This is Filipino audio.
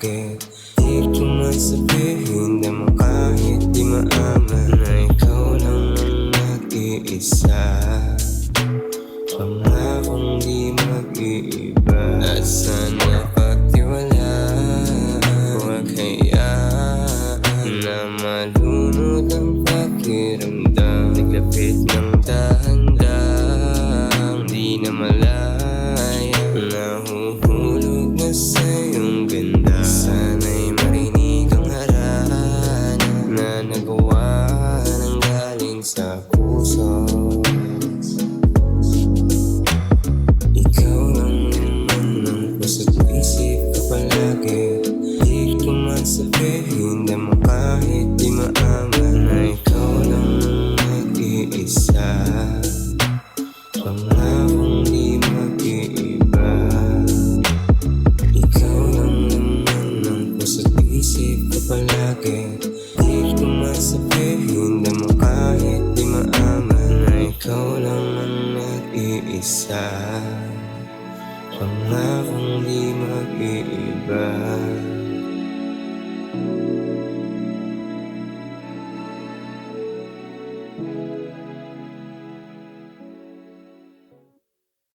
palagi. Di ko man sabihin na mo kahit di maaman na ikaw lang ang nag-iisa. Pangakong di mag-iiba at sana pagtiwalaan. Huwag hayaan na malunod ang pakiramdam. Naglapit ng dahan-dahang di na malaya, nahuhulog na sa iyong ganda. Sana'y marinig ang harana na nagawa ng galing sa puso. Ikaw lang naman ang puso't isip ko palagi. Di ko man sabihin na mo kahit di maaman na ikaw lang ang nag-iisa. Pangakong di mag-iiba. Ikaw lang naman ang puso't isip ko palagi. Di ko man sabihin na mo kahit di maaman na ikaw lang ang nag-iisa.